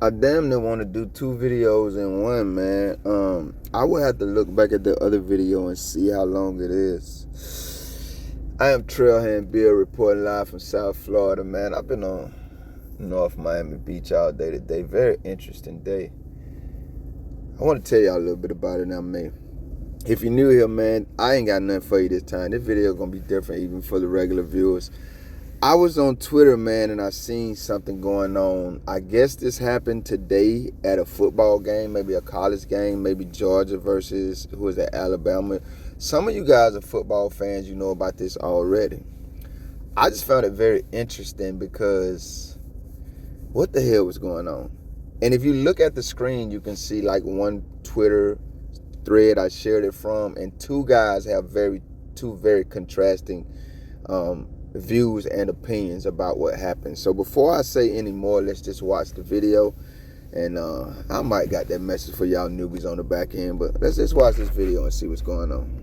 I damn near want to do two videos in one, man. I would have to look back at the other video and see how long it is. I am Trailhand Bill reporting live from South Florida, man. I've been on North Miami Beach all day today. Very interesting day. I want to tell y'all a little bit about it now, man. If you're new here, man, I ain't got nothing for you this time. This video gonna be different even for the regular viewers. I was on Twitter, man, and I seen something going on. I guess this happened today at a football game, maybe a college game, maybe Georgia versus, who is that, Alabama. Some of you guys are football fans, you know about this already. I just found it very interesting because what the hell was going on? And if you look at the screen, you can see like one Twitter thread I shared it from, and two guys have two very contrasting views and opinions about what happened. So before I say any more, let's just watch the video. And I might got that message for y'all newbies on the back end, but let's just watch this video and see what's going on.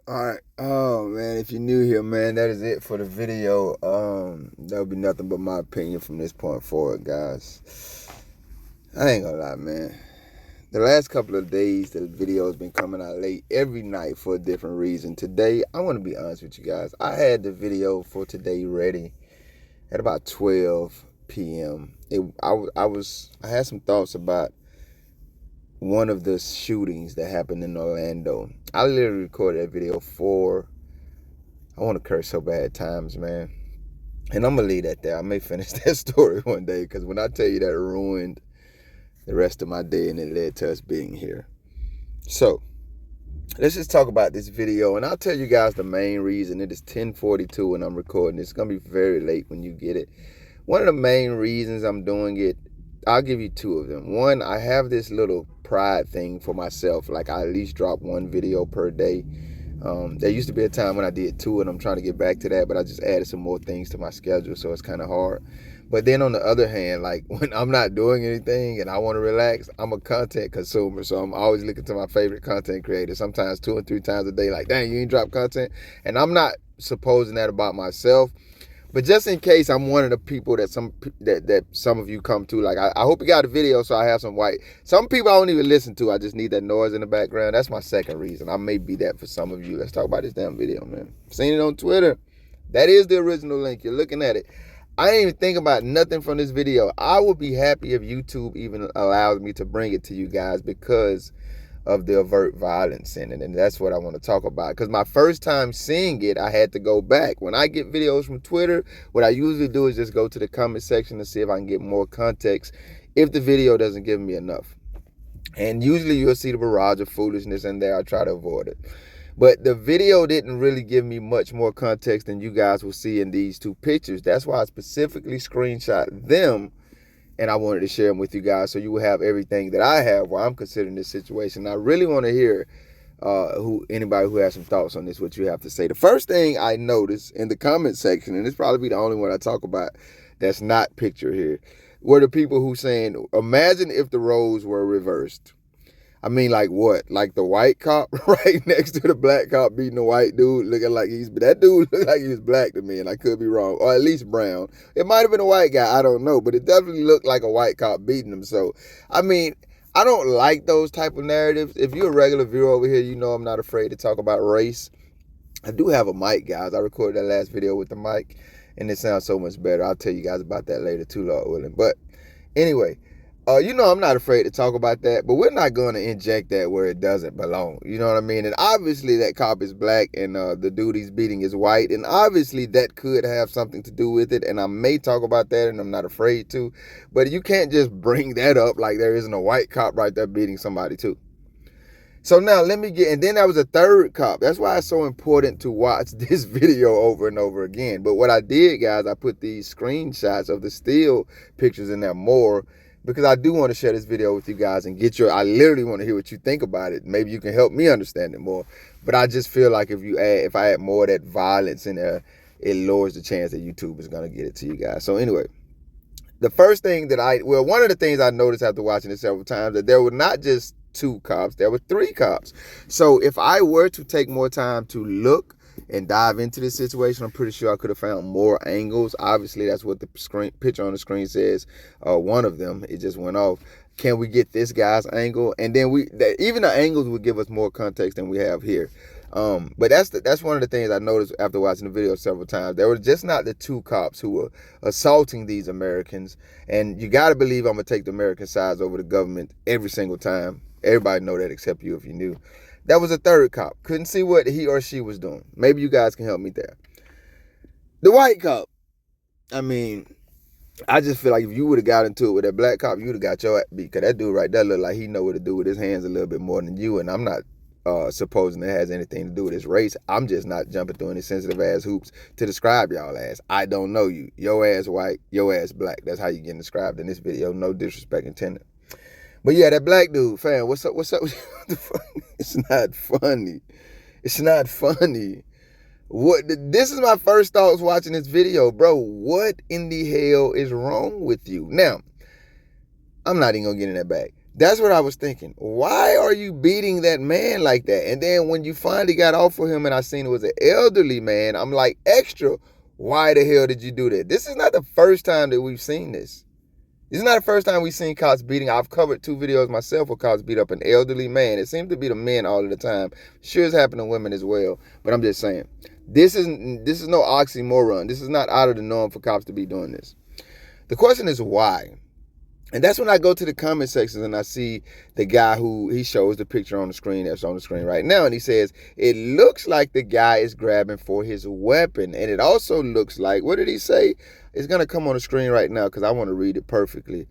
Alright, oh man, if you're new here, man, that is it for the video. That'll be nothing but my opinion from this point forward, guys. I ain't gonna lie, man. The last couple of days, the video has been coming out late every night for a different reason. Today, I want to be honest with you guys. I had the video for today ready at about 12 p.m. I had some thoughts about one of the shootings that happened in Orlando. I literally recorded that video I want to curse so bad at times, man. And I'm going to leave that there. I may finish that story one day, because when I tell you that, it ruined the rest of my day and it led to us being here. So let's just talk about this video, and I'll tell you guys the main reason. It is 10:42 when I'm recording. It's going to be very late when you get it. One of the main reasons I'm doing it, I'll give you two of them. One, I have this little pride thing for myself. Like, I at least drop one video per day. There used to be a time when I did two, and I'm trying to get back to that, but I just added some more things to my schedule, so it's kind of hard. But then on the other hand, like, when I'm not doing anything and I want to relax, I'm a content consumer, so I'm always looking to my favorite content creators, sometimes 2 and 3 times a day, like, dang, you ain't drop content? And I'm not supposing that about myself. But just in case I'm one of the people that some of you come to, like, I hope you got a video so I have some white. Some people I don't even listen to. I just need that noise in the background. That's my second reason. I may be that for some of you. Let's talk about this damn video, man. Seen it on Twitter. That is the original link. You're looking at it. I ain't even think about nothing from this video. I would be happy if YouTube even allows me to bring it to you guys because of the overt violence in it, and that's what I want to talk about. Because my first time seeing it, I had to go back. When I get videos from Twitter, what I usually do is just go to the comment section to see if I can get more context if the video doesn't give me enough. And usually you'll see the barrage of foolishness in there. I try to avoid it. But the video didn't really give me much more context than you guys will see in these two pictures. That's why I specifically screenshot them, and I wanted to share them with you guys so you will have everything that I have while I'm considering this situation. I really want to hear anybody who has some thoughts on this, what you have to say. The first thing I noticed in the comment section, and it's probably the only one I talk about that's not pictured here, were the people who saying, imagine if the roles were reversed. I mean, like what? Like the white cop right next to the black cop beating the white dude, looking like that dude looked like he was black to me, and I could be wrong, or at least brown. It might have been a white guy, I don't know, but it definitely looked like a white cop beating him. So, I mean, I don't like those type of narratives. If you're a regular viewer over here, you know I'm not afraid to talk about race. I do have a mic, guys. I recorded that last video with the mic, and it sounds so much better. I'll tell you guys about that later too, Lord willing. But anyway, I'm not afraid to talk about that, but we're not going to inject that where it doesn't belong. You know what I mean? And obviously that cop is black and the dude he's beating is white. And obviously that could have something to do with it. And I may talk about that and I'm not afraid to. But you can't just bring that up like there isn't a white cop right there beating somebody too. So now and then there was a third cop. That's why it's so important to watch this video over and over again. But what I did, guys, I put these screenshots of the still pictures in there more because I do want to share this video with you guys and I literally want to hear what you think about it. Maybe you can help me understand it more. But I just feel like if I add more of that violence in there, it lowers the chance that YouTube is going to get it to you guys. So anyway, the first thing one of the things I noticed after watching it several times, that there were not just 2 cops, there were 3 cops. So if I were to take more time to look and dive into this situation, I'm pretty sure I could have found more angles. Obviously, that's what the picture on the screen says. One of them, it just went off. Can we get this guy's angle? And then even the angles would give us more context than we have here. But that's one of the things I noticed after watching the video several times. There were just not the 2 cops who were assaulting these Americans. And you got to believe I'm going to take the American sides over the government every single time. Everybody know that except you if you knew. That was a third cop. Couldn't see what he or she was doing. Maybe you guys can help me there. The white cop. I mean, I just feel like if you would have got into it with that black cop, you would have got your ass beat. Because that dude right there look like he know what to do with his hands a little bit more than you. And I'm not supposing it has anything to do with his race. I'm just not jumping through any sensitive ass hoops to describe y'all as. I don't know you. Your ass white, your ass black. That's how you getting described in this video. No disrespect intended. But yeah, that black dude, fam, what's up? What the fuck? It's not funny. It's not funny. This is my first thoughts watching this video, bro. What in the hell is wrong with you? Now, I'm not even gonna get in that bag. That's what I was thinking. Why are you beating that man like that? And then when you finally got off of him and I seen it was an elderly man, I'm like, extra, why the hell did you do that? This is not the first time that we've seen this. This is not the first time we've seen cops beating. I've covered 2 videos myself where cops beat up an elderly man. It seems to be the men all of the time. Sure, it's happened to women as well. But I'm just saying, this is no oxymoron. This is not out of the norm for cops to be doing this. The question is why? And that's when I go to the comment sections and I see the guy who he shows the picture on the screen that's on the screen right now. And he says, it looks like the guy is grabbing for his weapon. And it also looks like, what did he say? It's going to come on the screen right now because I want to read it perfectly.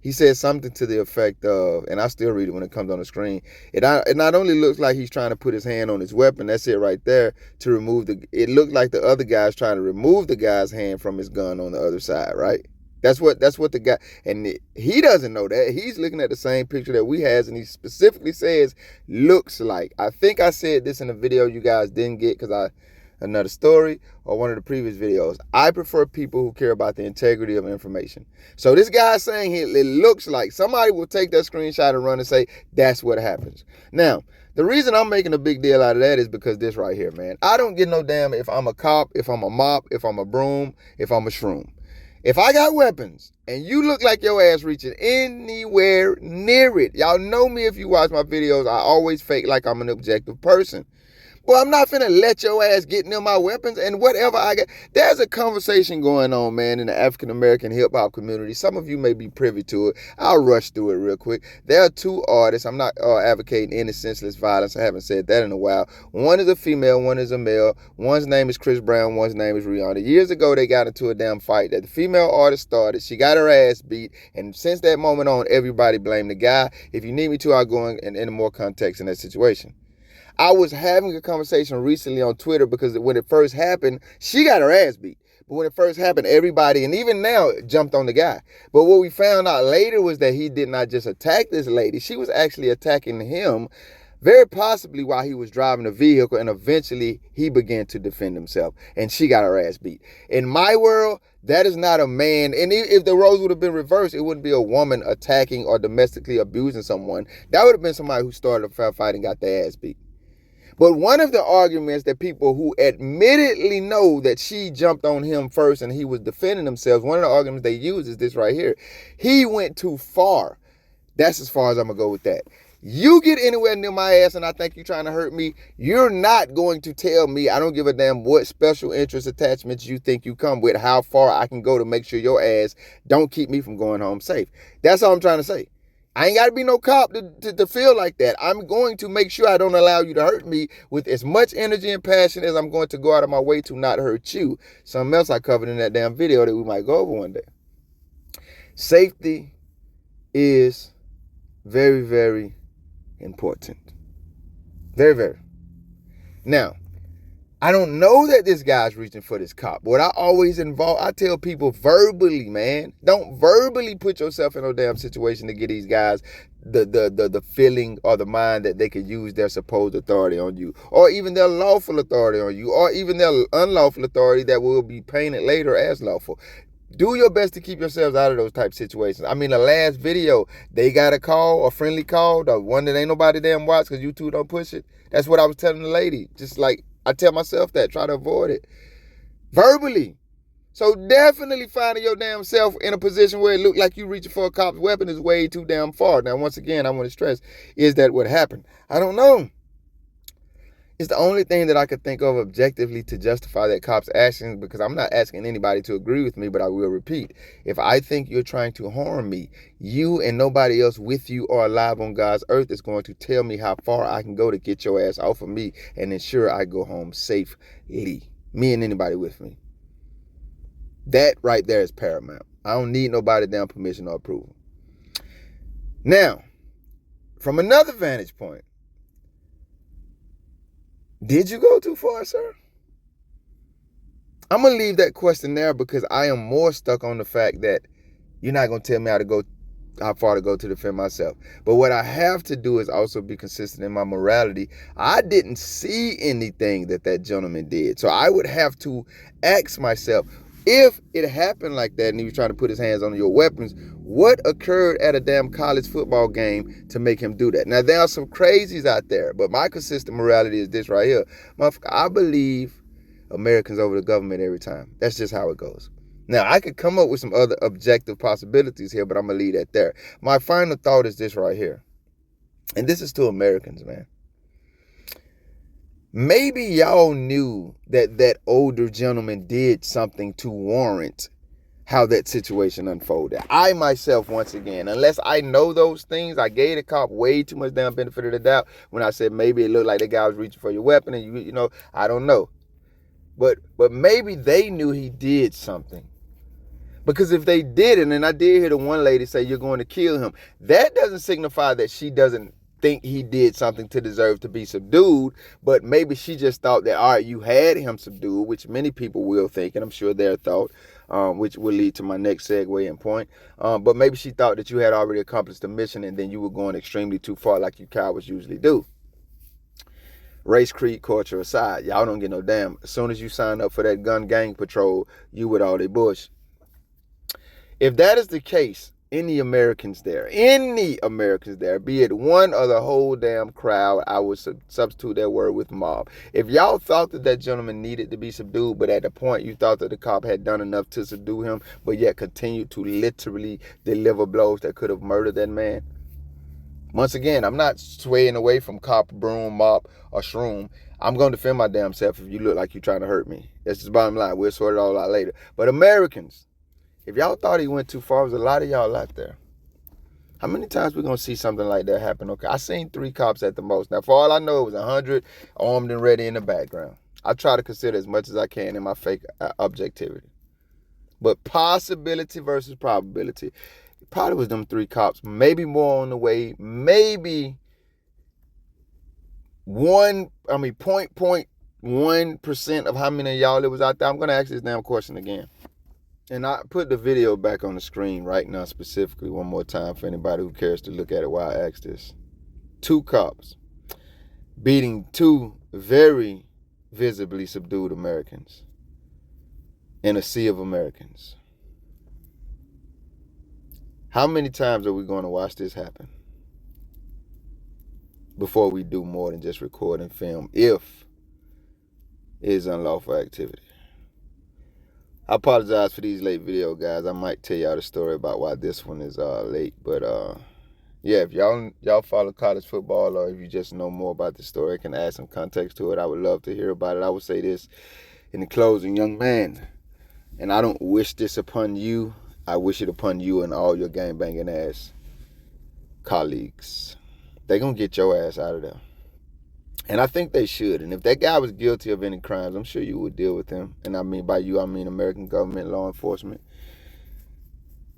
He says something to the effect of, and I still read it when it comes on the screen. It not only looks like he's trying to put his hand on his weapon, that's it right there, to remove it looked like the other guy's trying to remove the guy's hand from his gun on the other side, right? That's what the guy, and he doesn't know that. He's looking at the same picture that we has, and he specifically says, looks like. I think I said this in a video you guys didn't get because another story or one of the previous videos. I prefer people who care about the integrity of information. So this guy's saying it looks like. Somebody will take that screenshot and run and say, that's what happens. Now, the reason I'm making a big deal out of that is because this right here, man. I don't give no damn if I'm a cop, if I'm a mop, if I'm a broom, if I'm a shroom. If I got weapons and you look like your ass reaching anywhere near it, y'all know me if you watch my videos, I always fake like I'm an objective person. Well, I'm not finna let your ass get near my weapons and whatever I got. There's a conversation going on, man, in the African-American hip-hop community. Some of you may be privy to it. I'll rush through it real quick. There are 2 artists. I'm not advocating any senseless violence. I haven't said that in a while. One is a female, one is a male. One's name is Chris Brown, one's name is Rihanna. Years ago, they got into a damn fight that the female artist started. She got her ass beat, and since that moment on, everybody blamed the guy. If you need me to, I'll go into more context in that situation. I was having a conversation recently on Twitter because when it first happened, she got her ass beat. But when it first happened, everybody, and even now, jumped on the guy. But what we found out later was that he did not just attack this lady. She was actually attacking him, very possibly while he was driving a vehicle, and eventually he began to defend himself, and she got her ass beat. In my world, that is not a man, and if the roles would have been reversed, it wouldn't be a woman attacking or domestically abusing someone. That would have been somebody who started a fair fight and got their ass beat. But one of the arguments that people who admittedly know that she jumped on him first and he was defending himself, one of the arguments they use is this right here. He went too far. That's as far as I'm going to go with that. You get anywhere near my ass and I think you're trying to hurt me, you're not going to tell me, I don't give a damn what special interest attachments you think you come with, how far I can go to make sure your ass don't keep me from going home safe. That's all I'm trying to say. I ain't got to be no cop to feel like that. I'm going to make sure I don't allow you to hurt me with as much energy and passion as I'm going to go out of my way to not hurt you. Something else I covered in that damn video that we might go over one day. Safety is very, very important. Very, very. Now, I don't know that this guy's reaching for this cop. What I always I tell people verbally, man, don't verbally put yourself in a damn situation to get these guys the feeling or the mind that they could use their supposed authority on you, or even their lawful authority on you, or even their unlawful authority that will be painted later as lawful. Do your best to keep yourselves out of those type of situations. I mean, the last video, they got a call, a friendly call, the one that ain't nobody damn watch because you two don't push it. That's what I was telling the lady. Just like I tell myself that, try to avoid it. Verbally. So definitely finding your damn self in a position where it looked like you reaching for a cop's weapon is way too damn far. Now, once again, I want to stress, is that what happened? I don't know. It's the only thing that I could think of objectively to justify that cop's actions, because I'm not asking anybody to agree with me, but I will repeat. If I think you're trying to harm me, you and nobody else with you or alive on God's earth is going to tell me how far I can go to get your ass off of me and ensure I go home safely. Me and anybody with me. That right there is paramount. I don't need nobody damn permission or approval. Now, from another vantage point, did you go too far, sir? I'm going to leave that question there because I am more stuck on the fact that you're not going to tell me how far to go to defend myself. But what I have to do is also be consistent in my morality. I didn't see anything that gentleman did. So I would have to ask myself, if it happened like that and he was trying to put his hands on your weapons, what occurred at a damn college football game to make him do that? Now, there are some crazies out there, but my consistent morality is this right here. Motherfucker, I believe Americans over the government every time. That's just how it goes. Now, I could come up with some other objective possibilities here, but I'm going to leave that there. My final thought is this right here. And this is to Americans, man. Maybe y'all knew that older gentleman did something to warrant how that situation unfolded. I myself, once again, unless I know those things, I gave the cop way too much damn benefit of the doubt when I said maybe it looked like the guy was reaching for your weapon and you know, I don't know. But maybe they knew he did something. Because if they didn't, and I did hear the one lady say you're going to kill him, that doesn't signify that she doesn't think he did something to deserve to be subdued, but maybe she just thought that, all right, you had him subdued, which many people will think, and I'm sure their thought, which will lead to my next segue and point, but maybe she thought that you had already accomplished the mission and then you were going extremely too far like you cowards usually do. Race, creed, culture aside, y'all don't get no damn. As soon as you sign up for that gun gang patrol, you with all that bush. If that is the case, any Americans there, be it one or the whole damn crowd, I would substitute that word with mob. If y'all thought that gentleman needed to be subdued, but at the point you thought that the cop had done enough to subdue him, but yet continued to literally deliver blows that could have murdered that man. Once again, I'm not swaying away from cop, broom, mop, or shroom. I'm going to defend my damn self if you look like you're trying to hurt me. That's the bottom line. We'll sort it all out later. But Americans, if y'all thought he went too far, there's a lot of y'all out there. How many times we going to see something like that happen? Okay, I seen 3 cops at the most. Now, for all I know, it was 100 armed and ready in the background. I try to consider as much as I can in my fake objectivity. But possibility versus probability. It probably was them 3 cops. Maybe more on the way. Maybe 0.1% of how many of y'all it was out there. I'm going to ask this damn question again. And I put the video back on the screen right now specifically one more time for anybody who cares to look at it while I ask this. 2 cops beating 2 very visibly subdued Americans in a sea of Americans. How many times are we going to watch this happen before we do more than just record and film if it is unlawful activity? I apologize for these late video, guys. I might tell y'all the story about why this one is late, but yeah, if y'all follow college football, or if you just know more about the story, I can add some context to it. I would love to hear about it. I would say this in the closing, young man, and I don't wish this upon you. I wish it upon you and all your gangbanging ass colleagues. They gonna get your ass out of there. And I think they should. And if that guy was guilty of any crimes, I'm sure you would deal with him. And I mean by you, I mean American government, law enforcement.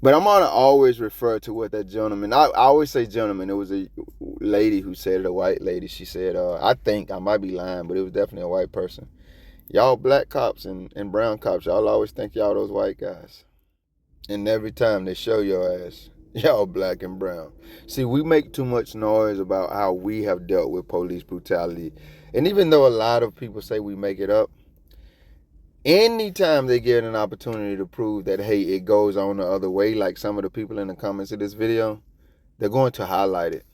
But I'm gonna always refer to what that gentleman. I always say gentleman. It was a lady who said it, a white lady. She said, I think I might be lying, but it was definitely a white person. Y'all black cops and brown cops, y'all always think y'all those white guys. And every time they show your ass, y'all black and brown. See, we make too much noise about how we have dealt with police brutality. And even though a lot of people say we make it up, anytime they get an opportunity to prove that, hey, it goes on the other way, like some of the people in the comments of this video, they're going to highlight it.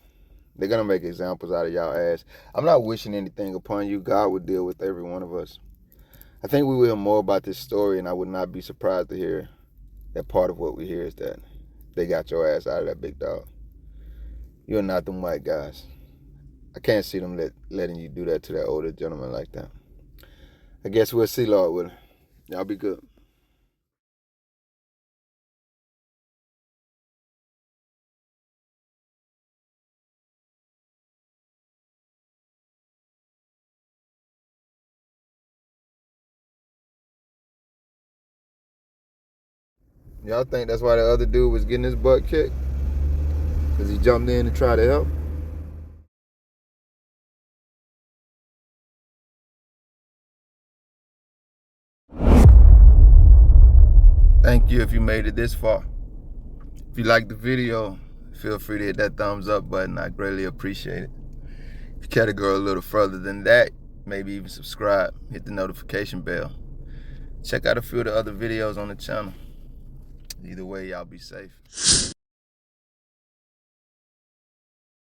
They're going to make examples out of y'all ass. I'm not wishing anything upon you. God would deal with every one of us. I think we will hear more about this story, and I would not be surprised to hear that part of what we hear is that they got your ass out of that big dog. You're not them white guys. I can't see them letting you do that to that older gentleman like that. I guess we'll see, Lord willing. Y'all be good. Y'all think that's why the other dude was getting his butt kicked? Because he jumped in to try to help? Thank you if you made it this far. If you liked the video, feel free to hit that thumbs up button. I greatly appreciate it. If you care to go a little further than that, maybe even subscribe, hit the notification bell. Check out a few of the other videos on the channel. Either way, y'all be safe.